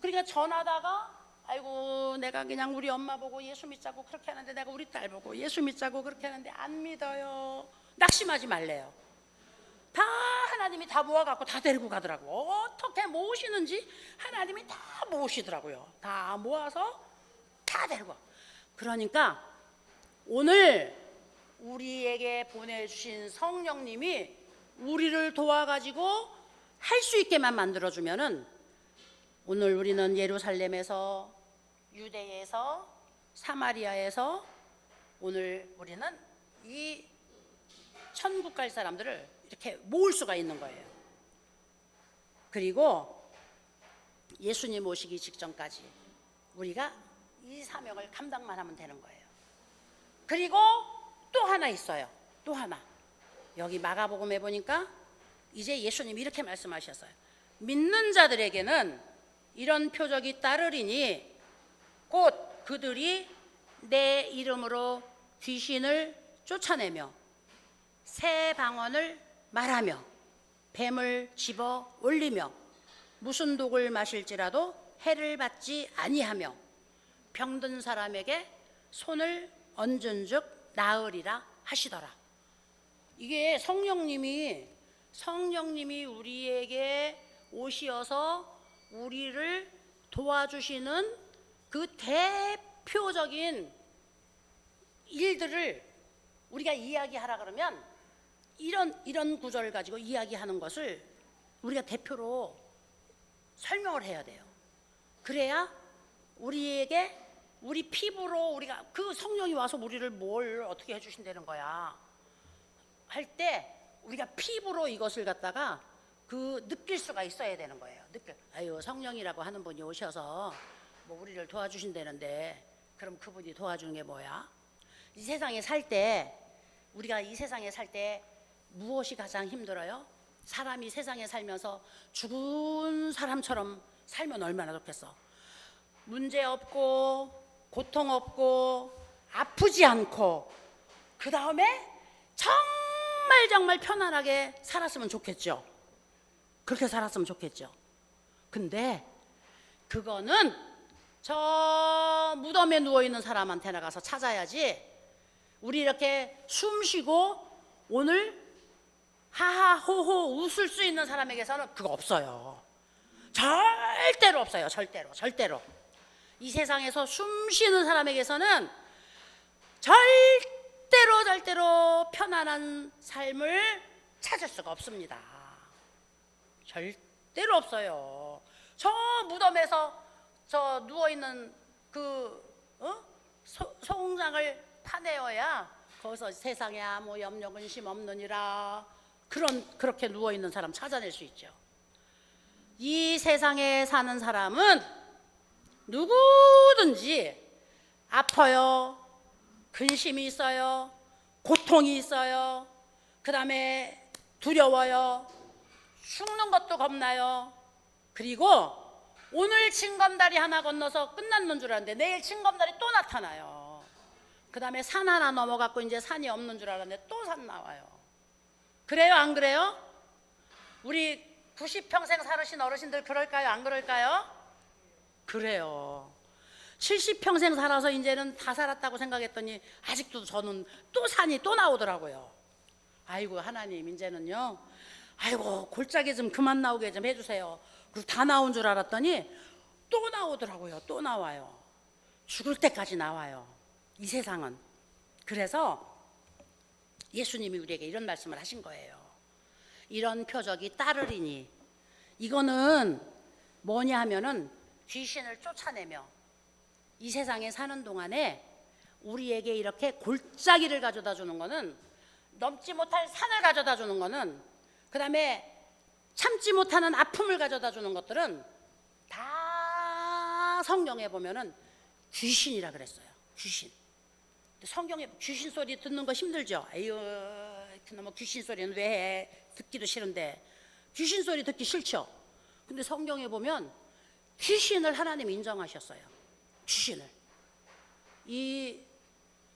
그러니까 전하다가 아이고 내가 그냥 우리 엄마 보고 예수 믿자고 그렇게 하는데 내가 우리 딸 보고 예수 믿자고 그렇게 하는데 안 믿어요. 낙심하지 말래요. 다 하나님이 다 모아갖고 다 데리고 가더라고. 어떻게 모으시는지 하나님이 다 모으시더라고요. 다 모아서 다 데리고. 그러니까 오늘 우리에게 보내주신 성령님이 우리를 도와가지고 할 수 있게만 만들어주면은 오늘 우리는 예루살렘에서 유대에서 사마리아에서 오늘 우리는 이 천국 갈 사람들을 이렇게 모을 수가 있는 거예요. 그리고 예수님 오시기 직전까지 우리가 이 사명을 감당만 하면 되는 거예요. 그리고 또 하나 있어요. 또 하나. 여기 마가복음에 보니까 이제 예수님이 이렇게 말씀하셨어요. 믿는 자들에게는 이런 표적이 따르리니 곧 그들이 내 이름으로 귀신을 쫓아내며 새 방언을 말하며 뱀을 집어 올리며 무슨 독을 마실지라도 해를 받지 아니하며 병든 사람에게 손을 얹은즉 나으리라 하시더라. 이게 성령님이 우리에게 오시어서 우리를 도와주시는 그 대표적인 일들을 우리가 이야기하라 그러면 이런 구절을 가지고 이야기하는 것을 우리가 대표로 설명을 해야 돼요. 그래야 우리에게 우리 피부로 우리가 그 성령이 와서 우리를 뭘 어떻게 해주신다는 거야 할 때 우리가 피부로 이것을 갖다가 그 느낄 수가 있어야 되는 거예요. 아유 성령이라고 하는 분이 오셔서 뭐 우리를 도와주신다는데 그럼 그분이 도와주는 게 뭐야? 이 세상에 살 때 우리가 이 세상에 살 때 무엇이 가장 힘들어요? 사람이 세상에 살면서 죽은 사람처럼 살면 얼마나 좋겠어. 문제 없고 고통 없고 아프지 않고 그 다음에 정말 편안하게 살았으면 좋겠죠. 그렇게 살았으면 좋겠죠. 근데 그거는 저 무덤에 누워있는 사람한테 나가서 찾아야지. 우리 이렇게 숨 쉬고 오늘 하하호호 웃을 수 있는 사람에게서는 그거 없어요. 절대로 없어요. 절대로. 이 세상에서 숨 쉬는 사람에게서는 절대로 편안한 삶을 찾을 수가 없습니다. 절대로 없어요. 저 무덤에서 저 누워있는 그 송장을 파내어야 거기서 세상에 아무 염려 근심 없느니라 그렇게 누워있는 사람 찾아낼 수 있죠. 이 세상에 사는 사람은 누구든지 아파요, 근심이 있어요, 고통이 있어요, 그 다음에 두려워요, 죽는 것도 겁나요. 그리고 오늘 징검다리 하나 건너서 끝났는 줄 알았는데 내일 징검다리 또 나타나요. 그 다음에 산 하나 넘어갔고 이제 산이 없는 줄 알았는데 또 산 나와요. 그래요 안 그래요? 우리 90평생 살으신 어르신들 그럴까요 안 그럴까요? 그래요. 70평생 살아서 이제는 다 살았다고 생각했더니 아직도 저는 또 산이 또 나오더라고요. 아이고 하나님 이제는요 아이고 골짜기 좀 그만 나오게 좀 해주세요. 그리고 다 나온 줄 알았더니 또 나오더라고요. 또 나와요. 죽을 때까지 나와요. 이 세상은. 그래서 예수님이 우리에게 이런 말씀을 하신 거예요. 이런 표적이 따르리니, 이거는 뭐냐 하면은 귀신을 쫓아내며 이 세상에 사는 동안에 우리에게 이렇게 골짜기를 가져다 주는 거는, 넘지 못할 산을 가져다 주는 거는, 그 다음에 참지 못하는 아픔을 가져다 주는 것들은 다 성경에 보면은 귀신이라 그랬어요. 귀신. 성경에 귀신 소리 듣는 거 힘들죠. 에휴, 그놈의 귀신 소리는 왜 해? 듣기도 싫은데. 귀신 소리 듣기 싫죠. 근데 성경에 보면 귀신을 하나님이 인정하셨어요. 귀신을. 이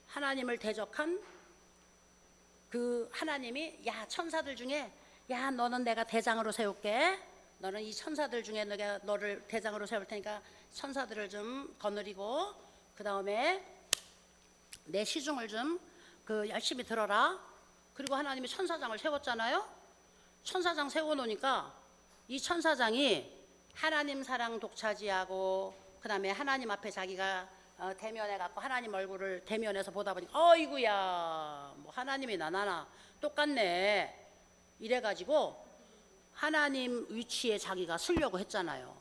하나님을 대적한 그 하나님이, 야, 천사들 중에, 야, 너는 내가 대장으로 세울게. 너는 이 천사들 중에 내가 너를 대장으로 세울 테니까 천사들을 좀 거느리고, 그 다음에 내 시중을 좀 열심히 들어라. 그리고 하나님이 천사장을 세웠잖아요. 천사장 세워놓으니까 이 천사장이 하나님 사랑 독차지하고, 그 다음에 하나님 앞에 자기가 대면해 갖고 하나님 얼굴을 대면해서 보다 보니까 어이구야, 뭐 하나님이 나나 똑같네, 이래가지고 하나님 위치에 자기가 서려고 했잖아요.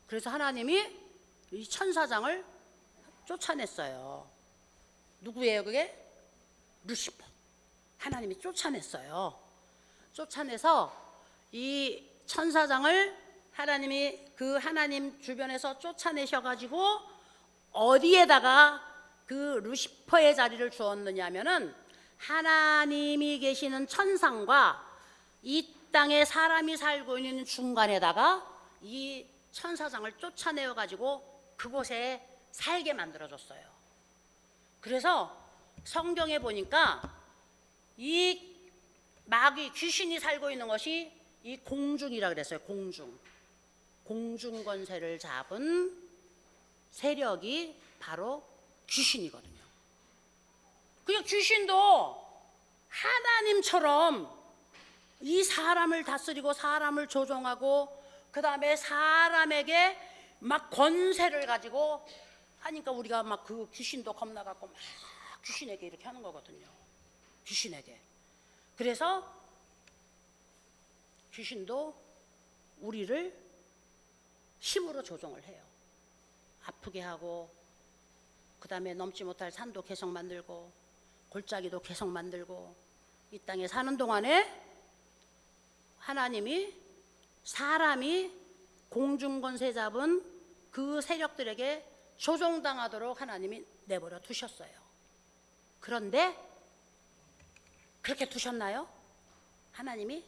그래서 하나님이 이 천사장을 쫓아냈어요. 누구예요 그게? 루시퍼. 하나님이 쫓아냈어요. 쫓아내서 이 천사장을 하나님이 그 하나님 주변에서 쫓아내셔가지고 어디에다가 그 루시퍼의 자리를 주었느냐 하면은, 하나님이 계시는 천상과 이 땅에 사람이 살고 있는 중간에다가 이 천사장을 쫓아내어 가지고 그곳에 살게 만들어줬어요. 그래서 성경에 보니까 이 마귀, 귀신이 살고 있는 것이 이 공중이라 그랬어요. 공중 권세를 잡은 세력이 바로 귀신이거든요. 그냥 귀신도 하나님처럼 이 사람을 다스리고 사람을 조종하고, 그 다음에 사람에게 막 권세를 가지고 하니까 우리가 막 그 귀신도 겁나갖고 막 귀신에게 이렇게 하는 거거든요. 귀신에게. 그래서 귀신도 우리를 힘으로 조종을 해요. 아프게 하고, 그 다음에 넘지 못할 산도 계속 만들고, 골짜기도 계속 만들고, 이 땅에 사는 동안에 하나님이 사람이 공중권세 잡은 그 세력들에게 조종당하도록 하나님이 내버려 두셨어요. 그런데 그렇게 두셨나요? 하나님이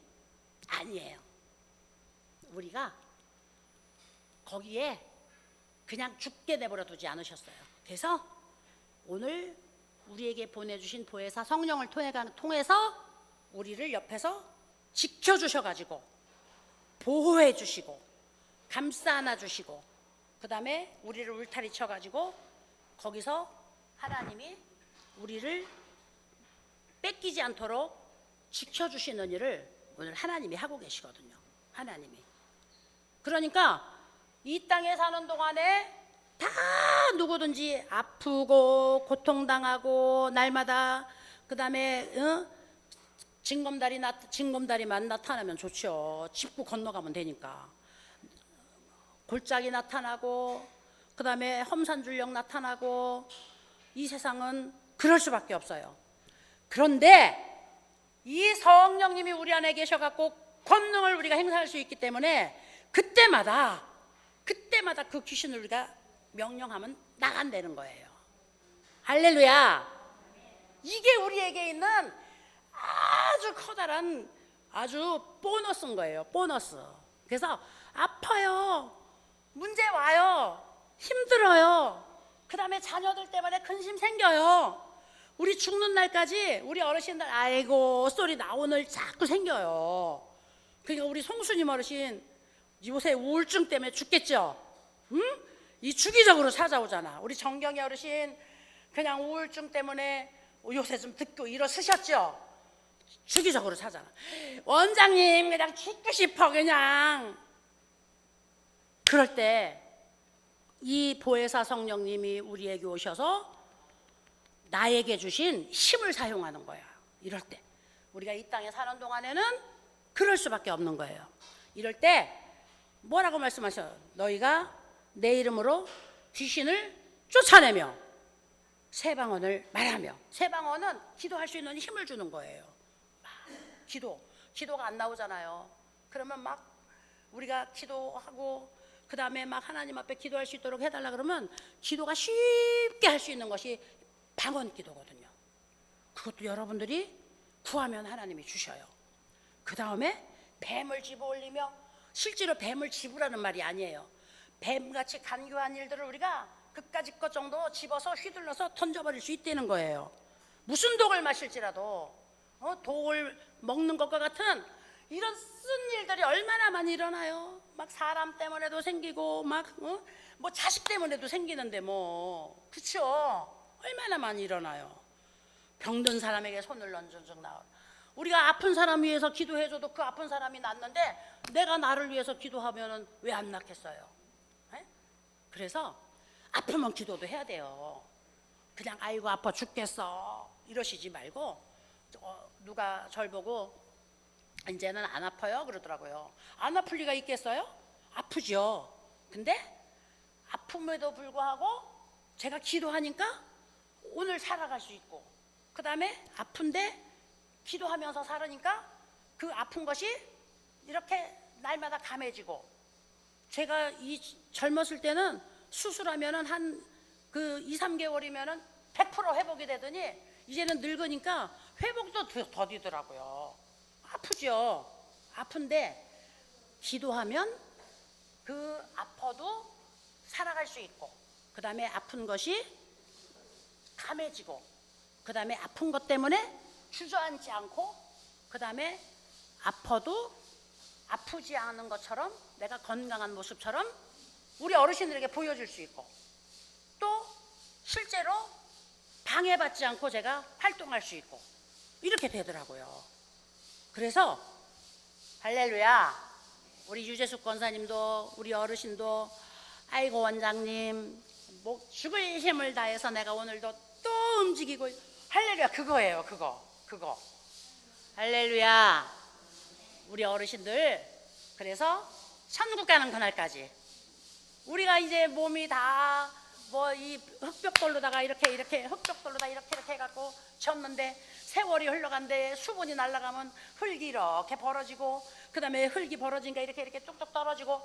아니에요. 우리가 거기에 그냥 죽게 내버려 두지 않으셨어요. 그래서 오늘 우리에게 보내주신 보혜사 성령을 통해서 우리를 옆에서 지켜주셔가지고 보호해주시고 감싸 안아주시고, 그 다음에 우리를 울타리 쳐가지고 거기서 하나님이 우리를 뺏기지 않도록 지켜주시는 일을 오늘 하나님이 하고 계시거든요. 하나님이. 그러니까 이 땅에 사는 동안에 다 누구든지 아프고 고통당하고 날마다, 그 다음에 징검다리만 나타나면 좋죠. 짚고 건너가면 되니까. 골짜기 나타나고, 그 다음에 험산줄령 나타나고, 이 세상은 그럴 수밖에 없어요. 그런데 이 성령님이 우리 안에 계셔갖고 권능을 우리가 행사할 수 있기 때문에 그때마다 그 귀신을 우리가 명령하면 나간다는 거예요. 할렐루야. 이게 우리에게 있는 아주 커다란 아주 보너스인 거예요. 보너스. 그래서 아파요, 문제 와요, 힘들어요, 그 다음에 자녀들 때문에 근심 생겨요, 우리 죽는 날까지 우리 어르신들 아이고 소리 나 오늘 자꾸 생겨요. 그러니까 우리 송수님 어르신 요새 우울증 때문에 죽겠죠. 응? 이 주기적으로 찾아오잖아. 우리 정경이 어르신 그냥 우울증 때문에 요새 좀 듣고 일어서셨죠. 주기적으로 찾아나. 원장님 그냥 죽고 싶어 그냥. 그럴 때 이 보혜사 성령님이 우리에게 오셔서 나에게 주신 힘을 사용하는 거야. 이럴 때 우리가 이 땅에 사는 동안에는 그럴 수밖에 없는 거예요. 이럴 때 뭐라고 말씀하셔요? 너희가 내 이름으로 귀신을 쫓아내며 새 방언을 말하며. 새 방언은 기도할 수 있는 힘을 주는 거예요. 기도가 안 나오잖아요. 그러면 막 우리가 기도하고 그 다음에 막 하나님 앞에 기도할 수 있도록 해달라 그러면 기도가 쉽게 할 수 있는 것이 방언 기도거든요. 그것도 여러분들이 구하면 하나님이 주셔요. 그 다음에 뱀을 집어 올리며, 실제로 뱀을 집으라는 말이 아니에요. 뱀같이 간교한 일들을 우리가 그까짓 것 정도 집어서 휘둘러서 던져버릴 수 있다는 거예요. 무슨 독을 마실지라도 독을 먹는 것과 같은 이런 쓴 일들이 얼마나 많이 일어나요. 막 사람 때문에도 생기고 막 뭐 자식 때문에도 생기는데 뭐 그쵸? 얼마나 많이 일어나요. 병든 사람에게 손을 얹은 적 나와. 우리가 아픈 사람 위해서 기도해줘도 그 아픈 사람이 낫는데 내가 나를 위해서 기도하면 왜 안 낫겠어요? 에? 그래서 아프면 기도도 해야 돼요. 그냥 아이고 아파 죽겠어 이러시지 말고, 누가 절 보고 이제는 안 아파요 그러더라고요. 안 아플 리가 있겠어요? 아프죠. 근데 아픔에도 불구하고 제가 기도하니까 오늘 살아갈 수 있고, 그 다음에 아픈데 기도하면서 살으니까 그 아픈 것이 이렇게 날마다 감해지고, 제가 이 젊었을 때는 수술하면은 한 그 2, 3개월이면은 100% 회복이 되더니 이제는 늙으니까 회복도 더디더라고요. 아프죠. 아픈데 기도하면 그 아파도 살아갈 수 있고, 그 다음에 아픈 것이 감해지고, 그 다음에 아픈 것 때문에 주저앉지 않고, 그 다음에 아파도 아프지 않은 것처럼 내가 건강한 모습처럼 우리 어르신들에게 보여줄 수 있고, 또 실제로 방해받지 않고 제가 활동할 수 있고 이렇게 되더라고요. 그래서 할렐루야, 우리 유재숙 권사님도 우리 어르신도 아이고 원장님 목 죽을 힘을 다해서 내가 오늘도 또 움직이고, 할렐루야, 그거예요. 그거 할렐루야. 우리 어르신들 그래서 천국 가는 그날까지 우리가 이제 몸이 다 뭐 이 흙벽돌로다가 이렇게 흙벽돌로다 이렇게 해갖고 졌는데, 세월이 흘러간데 수분이 날아가면 흙이 이렇게 벌어지고, 그 다음에 흙이 벌어지니까 이렇게 뚝뚝 떨어지고,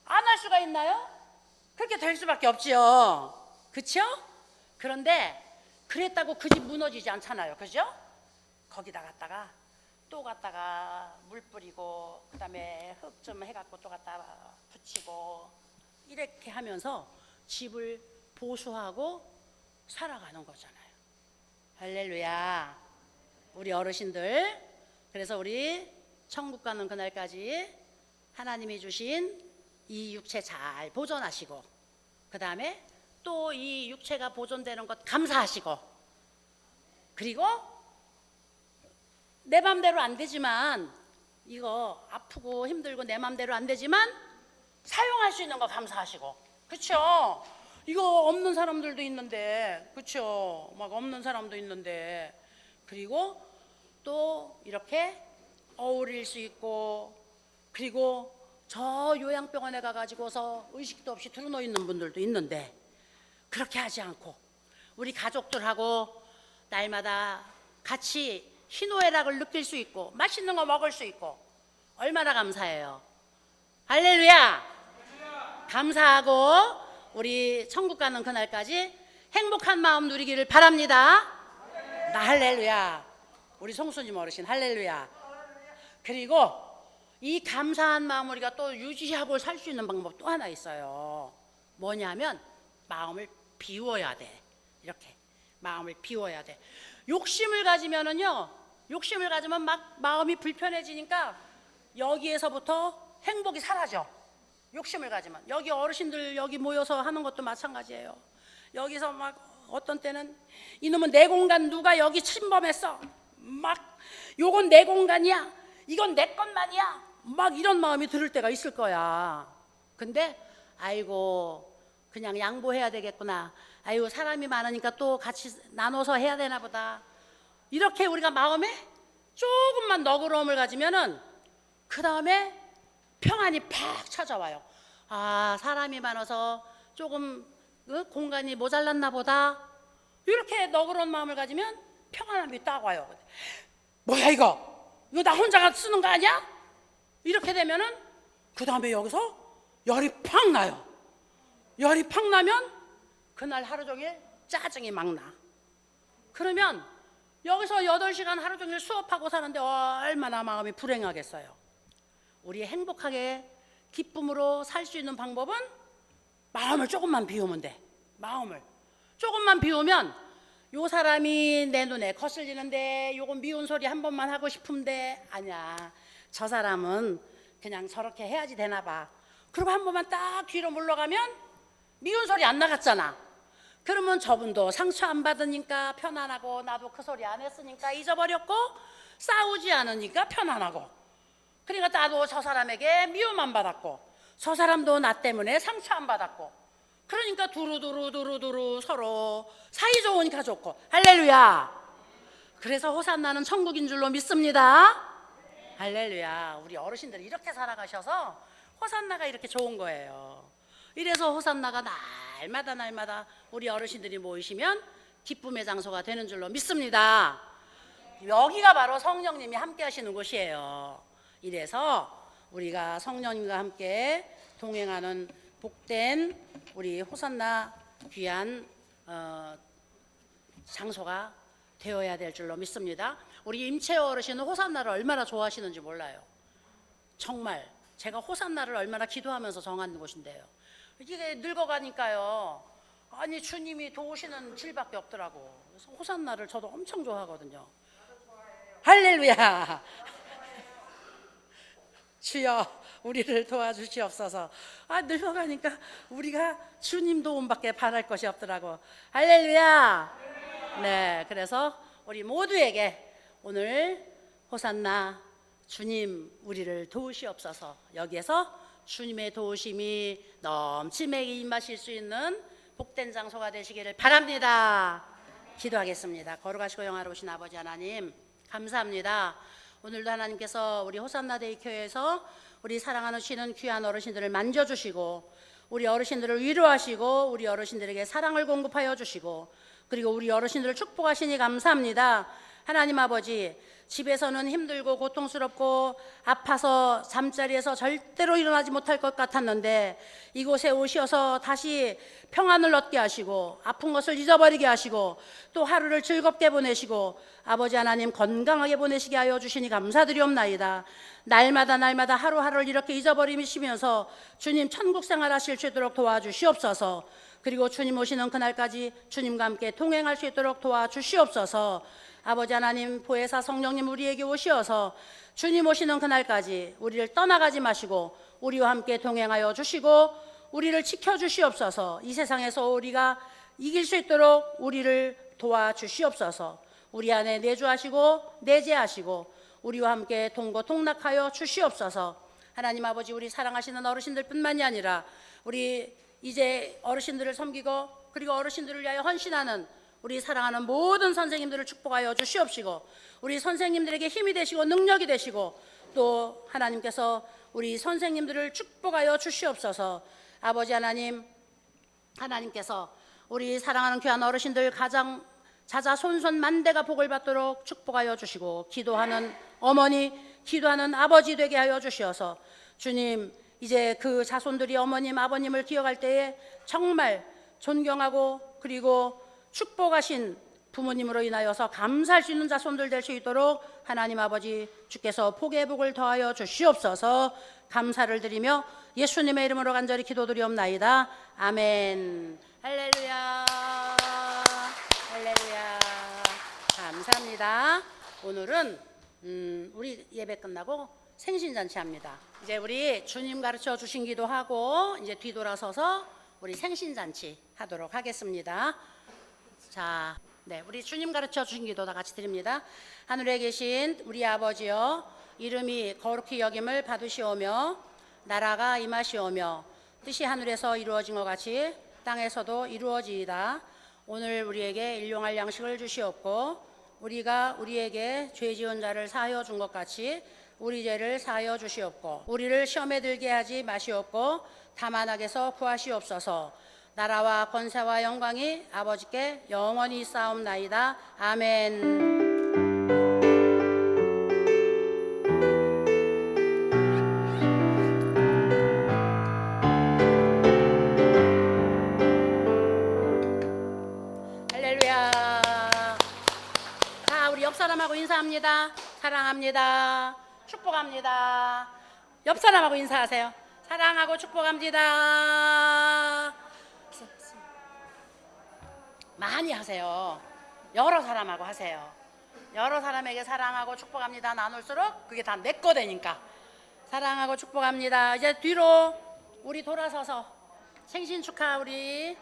안 할 수가 있나요? 그렇게 될 수밖에 없지요. 그쵸? 그런데 그랬다고 그 집 무너지지 않잖아요. 그죠? 거기다 갔다가 또 갔다가 물 뿌리고, 그 다음에 흙 좀 해갖고 또 갖다 붙이고, 이렇게 하면서 집을 보수하고 살아가는 거잖아요. 할렐루야. 우리 어르신들, 그래서 우리 천국 가는 그날까지 하나님이 주신 이 육체 잘 보존하시고, 그 다음에 또 이 육체가 보존되는 것 감사하시고, 그리고 내 맘대로 안 되지만, 이거 아프고 힘들고 내 맘대로 안 되지만 사용할 수 있는 거 감사하시고, 그쵸? 이거 없는 사람들도 있는데, 그쵸? 막 없는 사람도 있는데, 그리고 또 이렇게 어울릴 수 있고, 그리고 저 요양병원에 가가지고서 의식도 없이 들어놓여 있는 분들도 있는데, 그렇게 하지 않고 우리 가족들하고 날마다 같이 희노애락을 느낄 수 있고 맛있는 거 먹을 수 있고, 얼마나 감사해요. 할렐루야. 감사하고 우리 천국 가는 그날까지 행복한 마음 누리기를 바랍니다. 나 할렐루야. 우리 송수님 어르신 할렐루야. 그리고 이 감사한 마음 우리가 또 유지하고 살 수 있는 방법 또 하나 있어요. 뭐냐면 마음을 비워야 돼. 이렇게 마음을 비워야 돼. 욕심을 가지면은요, 욕심을 가지면 막 마음이 불편해지니까 여기에서부터 행복이 사라져. 욕심을 가지면. 여기 어르신들 여기 모여서 하는 것도 마찬가지예요. 여기서 막 어떤 때는 이놈은 내 공간 누가 여기 침범했어, 막 요건 내 공간이야, 이건 내 것만이야, 막 이런 마음이 들을 때가 있을 거야. 근데 아이고 그냥 양보해야 되겠구나. 아유, 사람이 많으니까 또 같이 나눠서 해야 되나 보다. 이렇게 우리가 마음에 조금만 너그러움을 가지면은 그 다음에 평안이 팍 찾아와요. 아, 사람이 많아서 조금 공간이 모자랐나 보다. 이렇게 너그러운 마음을 가지면 평안함이 딱 와요. 뭐야 이거 나 혼자가 쓰는 거 아니야? 이렇게 되면은 그 다음에 여기서 열이 팍 나요. 열이 팍 나면 그날 하루 종일 짜증이 막 나. 그러면 여기서 8시간 하루 종일 수업하고 사는데 얼마나 마음이 불행하겠어요. 우리 행복하게 기쁨으로 살 수 있는 방법은 마음을 조금만 비우면 돼. 마음을 조금만 비우면 요 사람이 내 눈에 거슬리는데 요거 미운 소리 한 번만 하고 싶은데 아니야, 저 사람은 그냥 저렇게 해야지 되나 봐. 그리고 한 번만 딱 뒤로 물러가면 미운 소리 안 나갔잖아. 그러면 저분도 상처 안 받으니까 편안하고, 나도 그 소리 안 했으니까 잊어버렸고, 싸우지 않으니까 편안하고, 그러니까 나도 저 사람에게 미움 안 받았고, 저 사람도 나 때문에 상처 안 받았고, 그러니까 두루두루 서로 사이좋으니까 좋고. 할렐루야. 그래서 호산나는 천국인 줄로 믿습니다. 할렐루야. 우리 어르신들이 이렇게 살아가셔서 호산나가 이렇게 좋은 거예요. 이래서 호산나가 날마다 우리 어르신들이 모이시면 기쁨의 장소가 되는 줄로 믿습니다. 여기가 바로 성령님이 함께 하시는 곳이에요. 이래서 우리가 성령님과 함께 동행하는 복된 우리 호산나 귀한 장소가 되어야 될 줄로 믿습니다. 우리 임채호 어르신은 호산나를 얼마나 좋아하시는지 몰라요. 정말 제가 호산나를 얼마나 기도하면서 정한 곳인데요. 이게 늙어가니까요, 아니 주님이 도우시는 길밖에 없더라고. 그래서 호산나를 저도 엄청 좋아하거든요. 할렐루야. 주여 우리를 도와주시옵소서. 아, 늙어가니까 우리가 주님 도움밖에 바랄 것이 없더라고. 할렐루야. 네, 그래서 우리 모두에게 오늘 호산나 주님 우리를 도우시옵소서. 여기에서 주님의 도우심이 넘치게 임하실 수 있는 복된 장소가 되시기를 바랍니다. 기도하겠습니다. 거룩하시고 영화로우신 아버지 하나님, 감사합니다. 오늘도 하나님께서 우리 호산나 대교회에서 우리 사랑하는 쉬는 귀한 어르신들을 만져주시고, 우리 어르신들을 위로하시고, 우리 어르신들에게 사랑을 공급하여 주시고, 그리고 우리 어르신들을 축복하시니 감사합니다. 하나님 아버지, 집에서는 힘들고 고통스럽고 아파서 잠자리에서 절대로 일어나지 못할 것 같았는데 이곳에 오셔서 다시 평안을 얻게 하시고, 아픈 것을 잊어버리게 하시고, 또 하루를 즐겁게 보내시고, 아버지 하나님 건강하게 보내시게 하여 주시니 감사드리옵나이다. 날마다 하루하루를 이렇게 잊어버리시면서 주님 천국 생활 하실 수 있도록 도와주시옵소서. 그리고 주님 오시는 그날까지 주님과 함께 동행할 수 있도록 도와주시옵소서. 아버지 하나님, 보혜사 성령님 우리에게 오시어서 주님 오시는 그날까지 우리를 떠나가지 마시고 우리와 함께 동행하여 주시고 우리를 지켜주시옵소서. 이 세상에서 우리가 이길 수 있도록 우리를 도와주시옵소서. 우리 안에 내주하시고 내재하시고 우리와 함께 동거동락하여 주시옵소서. 하나님 아버지, 우리 사랑하시는 어르신들 뿐만이 아니라 우리 이제 어르신들을 섬기고 그리고 어르신들을 위하여 헌신하는 우리 사랑하는 모든 선생님들을 축복하여 주시옵시고, 우리 선생님들에게 힘이 되시고 능력이 되시고, 또 하나님께서 우리 선생님들을 축복하여 주시옵소서. 아버지 하나님, 하나님께서 우리 사랑하는 귀한 어르신들 가장 자자손손 만대가 복을 받도록 축복하여 주시고, 기도하는 어머니, 기도하는 아버지 되게 하여 주시어서 주님, 이제 그 자손들이 어머님 아버님을 기억할 때에 정말 존경하고 그리고 축복하신 부모님으로 인하여서 감사할 수 있는 자손들 될 수 있도록 하나님 아버지 주께서 복의 복을 더하여 주시옵소서. 감사를 드리며 예수님의 이름으로 간절히 기도드리옵나이다. 아멘. 할렐루야. 할렐루야. 감사합니다. 오늘은 우리 예배 끝나고 생신잔치 합니다. 이제 우리 주님 가르쳐 주신 기도하고 이제 뒤돌아서서 우리 생신잔치 하도록 하겠습니다. 자, 네, 우리 주님 가르쳐 주신 기도 다 같이 드립니다. 하늘에 계신 우리 아버지여, 이름이 거룩히 여김을 받으시오며 나라가 임하시오며 뜻이 하늘에서 이루어진 것 같이 땅에서도 이루어지이다. 오늘 우리에게 일용할 양식을 주시옵고 우리가 우리에게 죄 지은 자를 사하여 준 것 같이 우리 죄를 사하여 주시옵고 우리를 시험에 들게 하지 마시옵고 다만 악에서 구하시옵소서. 나라와 권세와 영광이 아버지께 영원히 있사옵나이다. 아멘. 할렐루야. 자, 우리 옆 사람하고 인사합니다. 사랑합니다. 축복합니다. 옆 사람하고 인사하세요. 사랑하고 축복합니다. 많이 하세요. 여러 사람하고 하세요. 여러 사람에게 사랑하고 축복합니다 나눌수록 그게 다 내 거 되니까. 사랑하고 축복합니다. 이제 뒤로 우리 돌아서서 생신 축하 우리